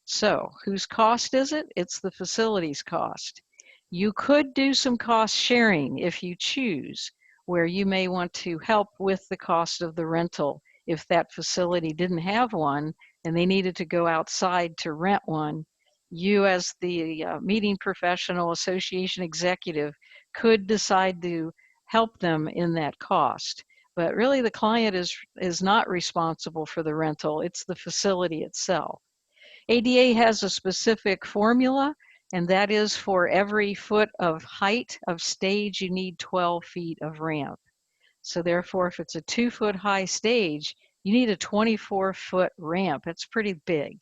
Speaker 2: So whose cost is it? It's the facility's cost. You could do some cost sharing if you choose, where you may want to help with the cost of the rental if that facility didn't have one and they needed to go outside to rent one. You, as the meeting professional association executive, could decide to help them in that cost. But really the client is not responsible for the rental, it's the facility itself. ADA has a specific formula, and that is for every foot of height of stage, you need 12 feet of ramp. So therefore, if it's a 2-foot high stage, you need a 24-foot ramp. It's pretty big.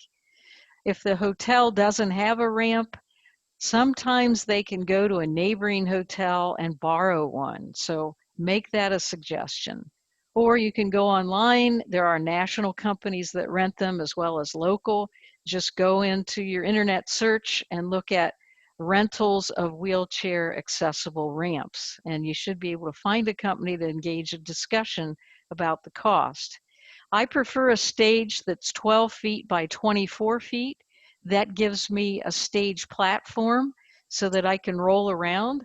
Speaker 2: If the hotel doesn't have a ramp, sometimes they can go to a neighboring hotel and borrow one. So make that a suggestion. Or you can go online. There are national companies that rent them as well as local. Just go into your internet search and look at rentals of wheelchair accessible ramps. And you should be able to find a company to engage a discussion about the cost. I prefer a stage that's 12 feet by 24 feet. That gives me a stage platform so that I can roll around.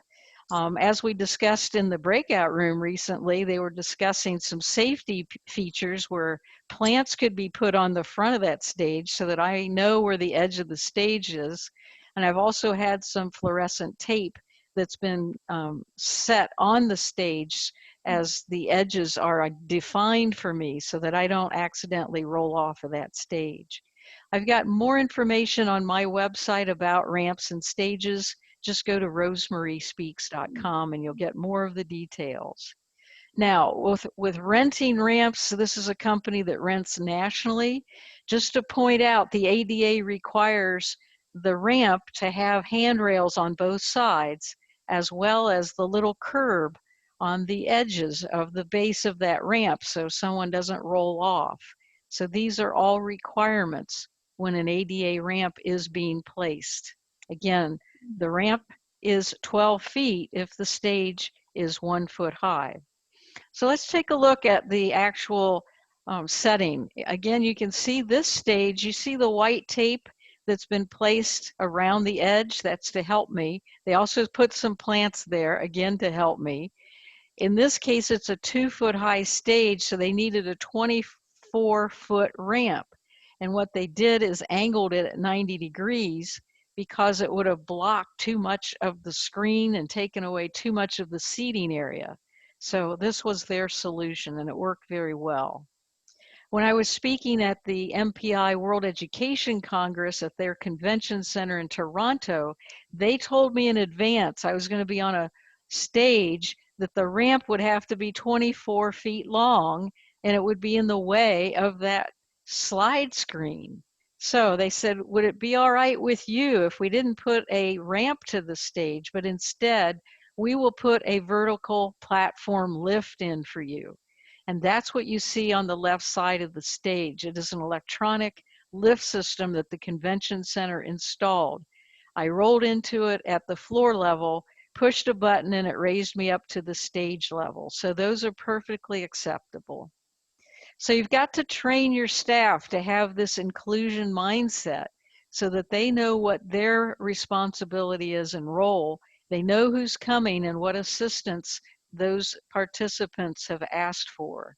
Speaker 2: As we discussed in the breakout room recently, they were discussing some safety features where plants could be put on the front of that stage so that I know where the edge of the stage is. And I've also had some fluorescent tape that's been set on the stage as the edges are defined for me so that I don't accidentally roll off of that stage. I've got more information on my website about ramps and stages. Just go to rosemariespeaks.com and you'll get more of the details. Now, with renting ramps, this is a company that rents nationally. Just to point out, the ADA requires the ramp to have handrails on both sides, as well as the little curb on the edges of the base of that ramp so someone doesn't roll off. So these are all requirements when an ADA ramp is being placed. Again, the ramp is 12 feet if the stage is 1 foot high. So let's take a look at the actual setting. Again, you can see this stage. You see the white tape that's been placed around the edge. That's to help me. They also put some plants there, again, to help me. In this case, it's a 2-foot high stage, so they needed a 24-foot ramp. And what they did is angled it at 90 degrees because it would have blocked too much of the screen and taken away too much of the seating area. So this was their solution, and it worked very well. When I was speaking at the MPI World Education Congress at their convention center in Toronto, they told me in advance I was going to be on a stage that the ramp would have to be 24 feet long and it would be in the way of that slide screen. So they said, would it be all right with you if we didn't put a ramp to the stage, but instead we will put a vertical platform lift in for you? And that's what you see on the left side of the stage. It is an electronic lift system that the convention center installed. I rolled into it at the floor level, pushed a button, and it raised me up to the stage level. So those are perfectly acceptable. So you've got to train your staff to have this inclusion mindset so that they know what their responsibility is and role. They know who's coming and what assistance those participants have asked for.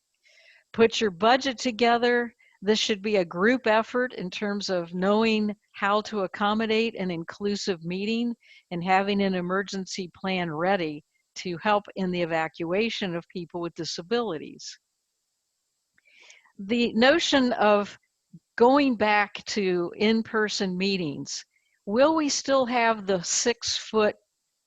Speaker 2: Put your budget together. This should be a group effort in terms of knowing how to accommodate an inclusive meeting and having an emergency plan ready to help in the evacuation of people with disabilities. The notion of going back to in-person meetings, will we still have the 6-foot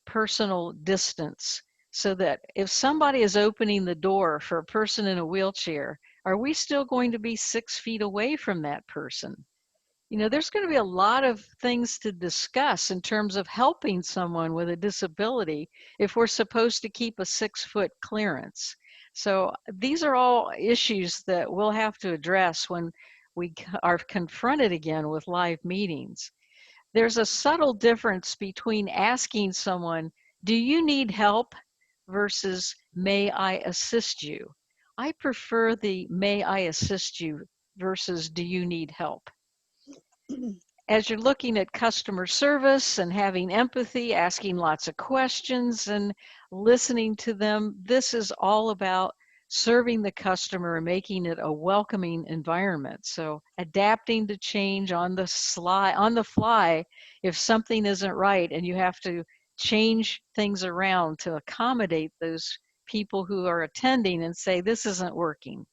Speaker 2: personal distance so that if somebody is opening the door for a person in a wheelchair, are we still going to be 6 feet away from that person? You know, there's going to be a lot of things to discuss in terms of helping someone with a disability if we're supposed to keep a 6-foot clearance. So these are all issues that we'll have to address when we are confronted again with live meetings. There's a subtle difference between asking someone, Do you need help versus may I assist you? I prefer the may I assist you versus do you need help. As you're looking at customer service and having empathy, asking lots of questions and listening to them, this is all about serving the customer and making it a welcoming environment. So adapting to change on the fly if something isn't right and you have to change things around to accommodate those people who are attending and say, this isn't working.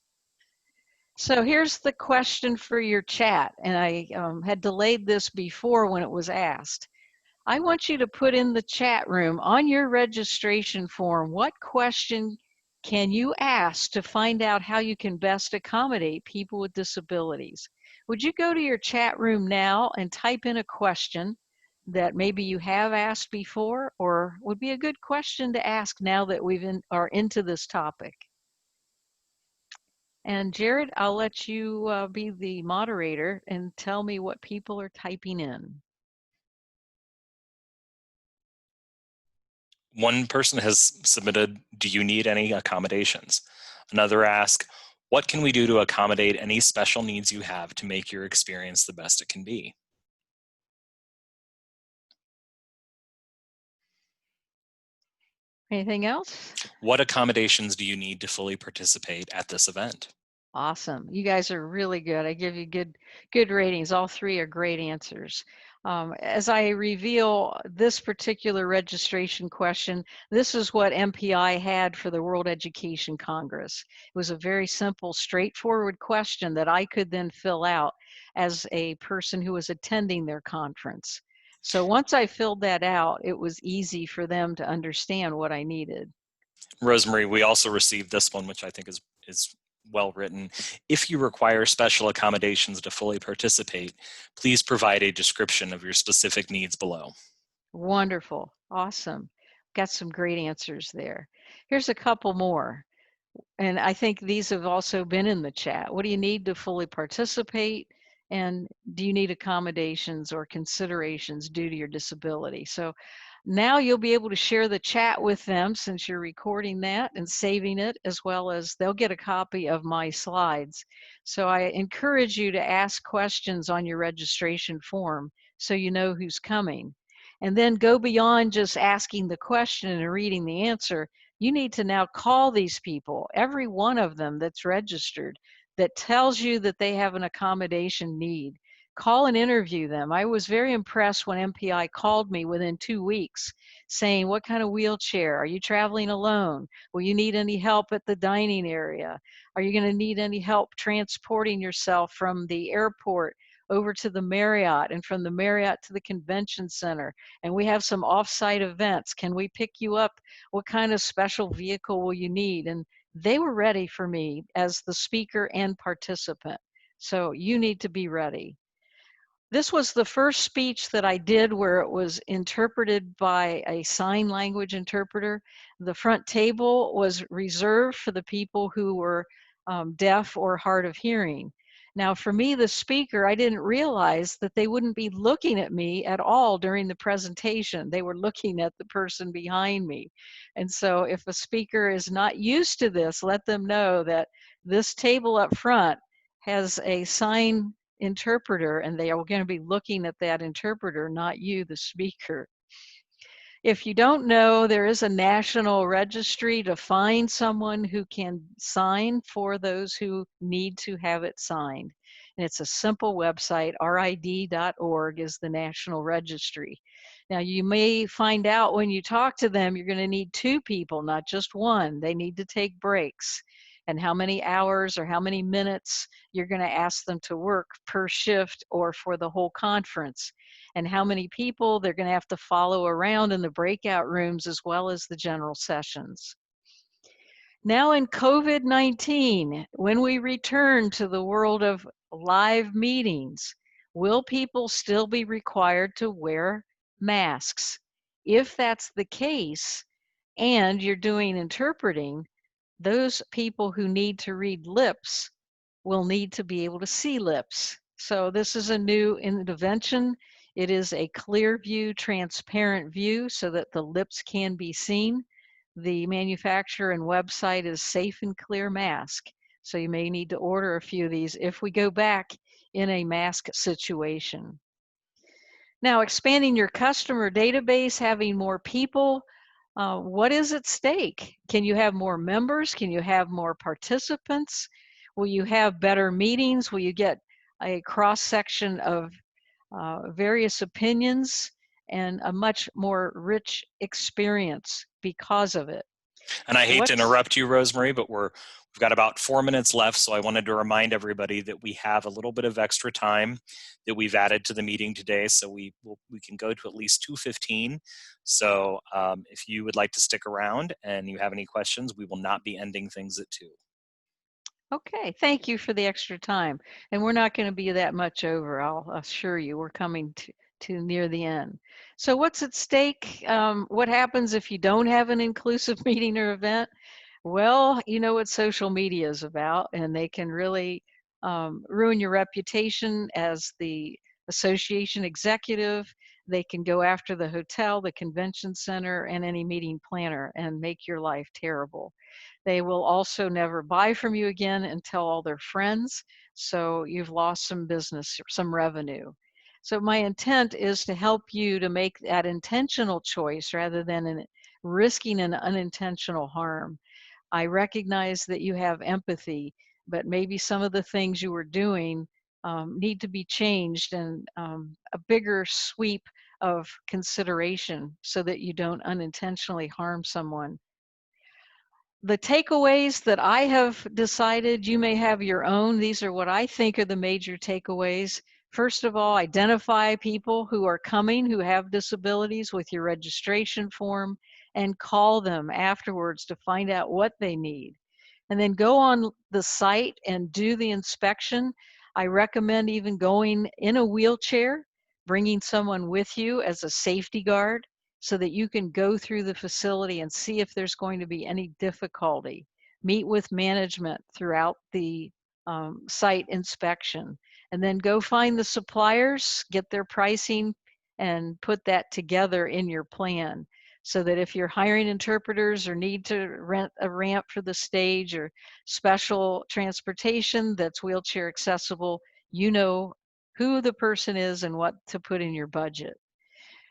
Speaker 2: So here's the question for your chat, and I had delayed this before when it was asked. I want you to put in the chat room on your registration form, what question can you ask to find out how you can best accommodate people with disabilities? Would you go to your chat room now and type in a question that maybe you have asked before or would be a good question to ask now that are into this topic? And Jared, I'll let you be the moderator and tell me what people are typing in.
Speaker 1: One person has submitted, do you need any accommodations? Another asks, what can we do to accommodate any special needs you have to make your experience the best it can be?
Speaker 2: Anything else?
Speaker 1: What accommodations do you need to fully participate at this event?
Speaker 2: Awesome. You guys are really good. I give you good ratings. All three are great answers. As I reveal this particular registration question, this is what MPI had for the World Education Congress. It was a very simple, straightforward question that I could then fill out as a person who was attending their conference. So once I filled that out, it was easy for them to understand what I needed.
Speaker 1: Rosemary, we also received this one, which I think is well written. If you require special accommodations to fully participate, please provide a description of your specific needs below.
Speaker 2: Wonderful. Awesome. Got some great answers there. Here's a couple more. And I think these have also been in the chat. What do you need to fully participate? And do you need accommodations or considerations due to your disability? So now you'll be able to share the chat with them since you're recording that and saving it, as well as they'll get a copy of my slides. So I encourage you to ask questions on your registration form so you know who's coming. And then go beyond just asking the question and reading the answer. You need to now call these people, every one of them that's registered, that tells you that they have an accommodation need. Call and interview them. I was very impressed when MPI called me within 2 weeks saying, what kind of wheelchair? Are you traveling alone? Will you need any help at the dining area? Are you going to need any help transporting yourself from the airport over to the Marriott and from the Marriott to the convention center? And we have some off-site events. Can we pick you up? What kind of special vehicle will you need? And they were ready for me as the speaker and participant. So you need to be ready. This was the first speech that I did where it was interpreted by a sign language interpreter. The front table was reserved for the people who were deaf or hard of hearing. Now for me, the speaker, I didn't realize that they wouldn't be looking at me at all during the presentation. They were looking at the person behind me. And so if a speaker is not used to this, let them know that this table up front has a sign interpreter and they are going to be looking at that interpreter, not you, the speaker. If you don't know, there is a national registry to find someone who can sign for those who need to have it signed. And it's a simple website, rid.org is the national registry. Now you may find out when you talk to them, you're going to need 2 people, not just one. They need to take breaks. And how many hours or how many minutes you're going to ask them to work per shift or for the whole conference, and how many people they're going to have to follow around in the breakout rooms as well as the general sessions. Now in COVID-19, when we return to the world of live meetings, will people still be required to wear masks? If that's the case, and you're doing interpreting, those people who need to read lips will need to be able to see lips. So this is a new intervention It is a clear view, transparent view so that the lips can be seen. The manufacturer and website is Safe and Clear Mask. So you may need to order a few of these if we go back in a mask situation. Now, expanding your customer database, having more people, what is at stake? Can you have more members? Can you have more participants? Will you have better meetings? Will you get a cross-section of various opinions and a much more rich experience because of it?
Speaker 1: And I hate to interrupt you, Rosemary, but we've got about 4 minutes left, so I wanted to remind everybody that we have a little bit of extra time that we've added to the meeting today, so we can go to at least 2:15. So if you would like to stick around and you have any questions, we will not be ending things at 2.
Speaker 2: Okay, thank you for the extra time. And we're not going to be that much over, I'll assure you. We're coming to near the end. So what's at stake? What happens if you don't have an inclusive meeting or event? Well, you know what social media is about, and they can really ruin your reputation as the association executive. They can go after the hotel, the convention center, and any meeting planner and make your life terrible. They will also never buy from you again and tell all their friends. So you've lost some business, some revenue. So my intent is to help you to make that intentional choice rather than risking an unintentional harm. I recognize that you have empathy, but maybe some of the things you were doing need to be changed and a bigger sweep of consideration so that you don't unintentionally harm someone. The takeaways that I have decided, you may have your own. These are what I think are the major takeaways. First of all, identify people who are coming who have disabilities with your registration form and call them afterwards to find out what they need. And then go on the site and do the inspection. I recommend even going in a wheelchair, bringing someone with you as a safety guard, so that you can go through the facility and see if there's going to be any difficulty. Meet with management throughout the site inspection, and then go find the suppliers, get their pricing, and put that together in your plan so that if you're hiring interpreters or need to rent a ramp for the stage or special transportation that's wheelchair accessible, you know who the person is and what to put in your budget.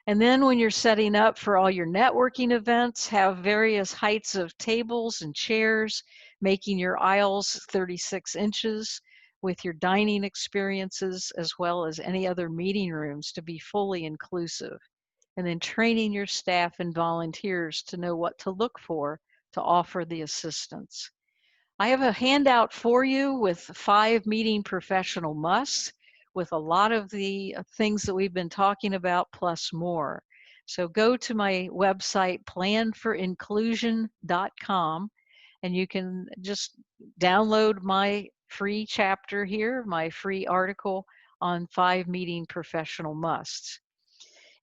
Speaker 2: And then when you're setting up for all your networking events, have various heights of tables and chairs, making your aisles 36 inches with your dining experiences, as well as any other meeting rooms to be fully inclusive. And then training your staff and volunteers to know what to look for to offer the assistance. I have a handout for you with 5 meeting professional musts with a lot of the things that we've been talking about plus more. So go to my website, planforinclusion.com, and you can just download my free chapter here, my free article on 5 meeting professional musts.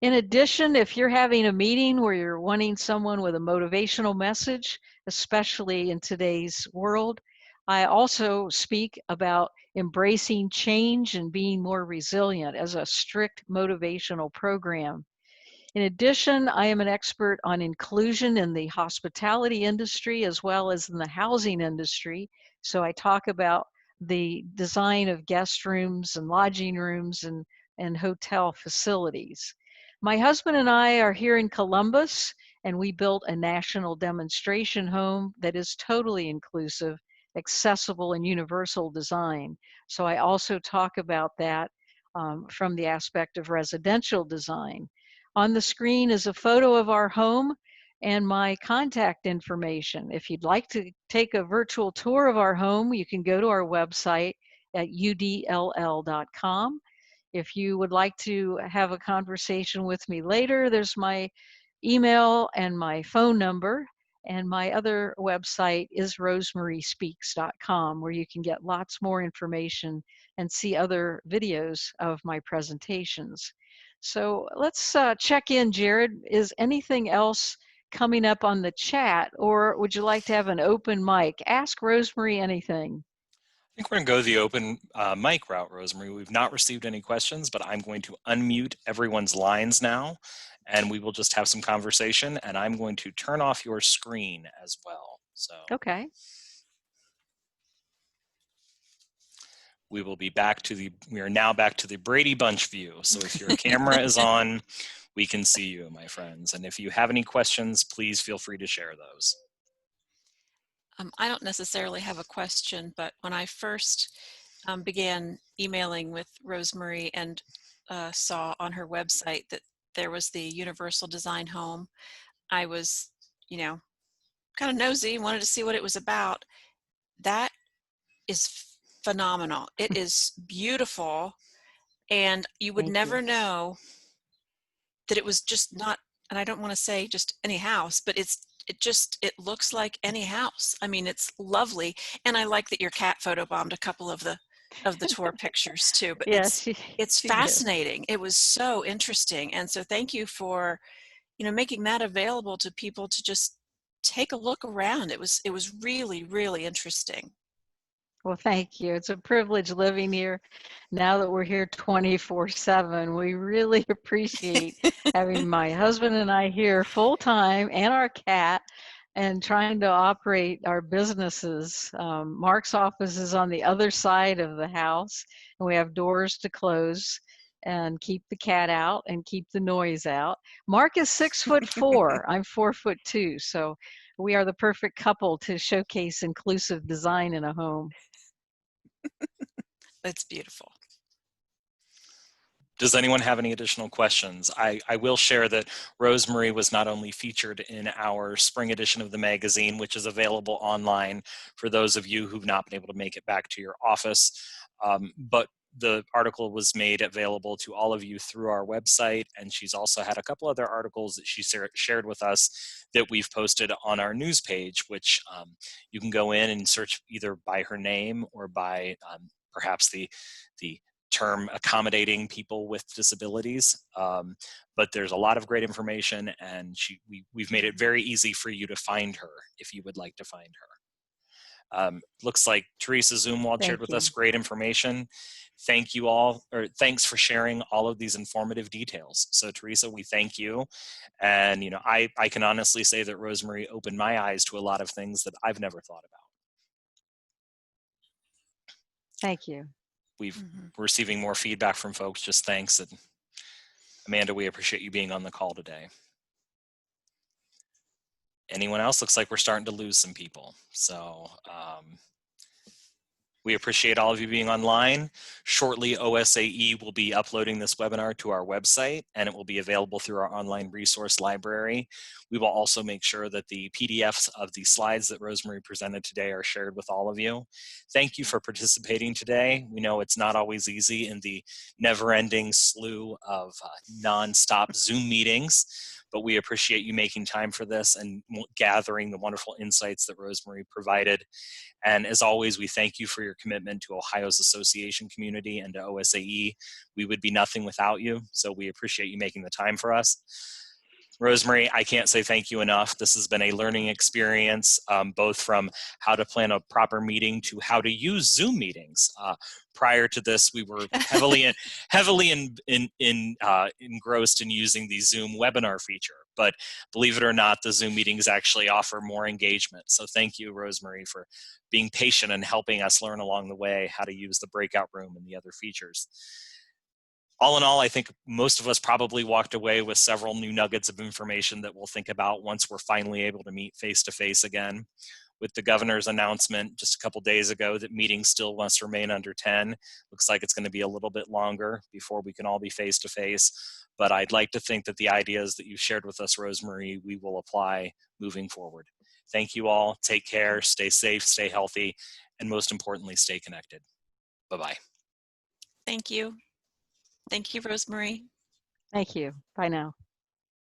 Speaker 2: In addition, if you're having a meeting where you're wanting someone with a motivational message, especially in today's world, I also speak about embracing change and being more resilient as a strict motivational program. In addition, I am an expert on inclusion in the hospitality industry as well as in the housing industry. So I talk about the design of guest rooms and lodging rooms and hotel facilities. My husband and I are here in Columbus, and we built a national demonstration home that is totally inclusive, accessible, and universal design. So I also talk about that from the aspect of residential design. On the screen is a photo of our home and my contact information. If you'd like to take a virtual tour of our home, you can go to our website at udll.com. If you would like to have a conversation with me later, there's my email and my phone number. And my other website is rosemariespeaks.com, where you can get lots more information and see other videos of my presentations. So let's check in, Jared. Is anything else coming up on the chat, or would you like to have an open mic? Ask Rosemary anything.
Speaker 1: I think we're going to go the open mic route, Rosemary. We've not received any questions, but I'm going to unmute everyone's lines now, and we will just have some conversation, and I'm going to turn off your screen as well. So
Speaker 2: Okay.
Speaker 1: we will be back to we are now back to the Brady Bunch view. So if your camera is on, we can see you, my friends. And if you have any questions, please feel free to share those.
Speaker 11: I don't necessarily have a question, but when I first began emailing with Rosemary and saw on her website that there was the Universal Design Home, I was, you know, kind of nosy, wanted to see what it was about. That is phenomenal. It is beautiful, and you would
Speaker 2: Thank
Speaker 11: never
Speaker 2: you.
Speaker 11: know that it was just not, and I don't want to say just any house, but it looks like any house. I mean, it's lovely, and I like that your cat photobombed a couple of the tour pictures too. But
Speaker 2: Yeah,
Speaker 11: it's
Speaker 2: she did.
Speaker 11: fascinating. It was so interesting, and so thank you for making that available to people to just take a look around. It was really, really interesting.
Speaker 2: Well, thank you. It's a privilege living here. Now that we're here 24/7, we really appreciate having my husband and I here full time and our cat and trying to operate our businesses. Mark's office is on the other side of the house, and we have doors to close and keep the cat out and keep the noise out. Mark is 6'4". I'm 4'2", so we are the perfect couple to showcase inclusive design in a home.
Speaker 11: It's beautiful.
Speaker 1: Does anyone have any additional questions? I will share that Rosemary was not only featured in our spring edition of the magazine, which is available online for those of you who've not been able to make it back to your office, but the article was made available to all of you through our website, and she's also had a couple other articles that she shared with us that we've posted on our news page, which you can go in and search either by her name or by perhaps the term accommodating people with disabilities. But there's a lot of great information, and we've made it very easy for you to find her if you would like to find her. Looks like Teresa Zumwald shared with us great information. Thank you all, or thanks for sharing all of these informative details. So Teresa, we thank you. And I can honestly say that Rosemary opened my eyes to a lot of things that I've never thought about.
Speaker 2: Thank you.
Speaker 1: We're receiving more feedback from folks. Just thanks. And Amanda, we appreciate you being on the call today. Anyone else? Looks like we're starting to lose some people. So we appreciate all of you being online. Shortly, OSAE will be uploading this webinar to our website, and it will be available through our online resource library. We will also make sure that the PDFs of the slides that Rosemary presented today are shared with all of you. Thank you for participating today. We know it's not always easy in the never-ending slew of non-stop Zoom meetings, but we appreciate you making time for this and gathering the wonderful insights that Rosemary provided. And as always, we thank you for your commitment to Ohio's association community and to OSAE. We would be nothing without you, so we appreciate you making the time for us. Rosemary, I can't say thank you enough. This has been a learning experience, both from how to plan a proper meeting to how to use Zoom meetings. Prior to this, we were heavily engrossed in using the Zoom webinar feature. But believe it or not, the Zoom meetings actually offer more engagement. So thank you, Rosemary, for being patient and helping us learn along the way how to use the breakout room and the other features. All in all, I think most of us probably walked away with several new nuggets of information that we'll think about once we're finally able to meet face-to-face again. With the governor's announcement just a couple days ago that meetings still must remain under 10, looks like it's going to be a little bit longer before we can all be face-to-face. But I'd like to think that the ideas that you've shared with us, Rosemary, we will apply moving forward. Thank you all. Take care. Stay safe. Stay healthy. And most importantly, stay connected. Bye-bye.
Speaker 11: Thank you. Thank you, Rosemary.
Speaker 2: Thank you. Bye now.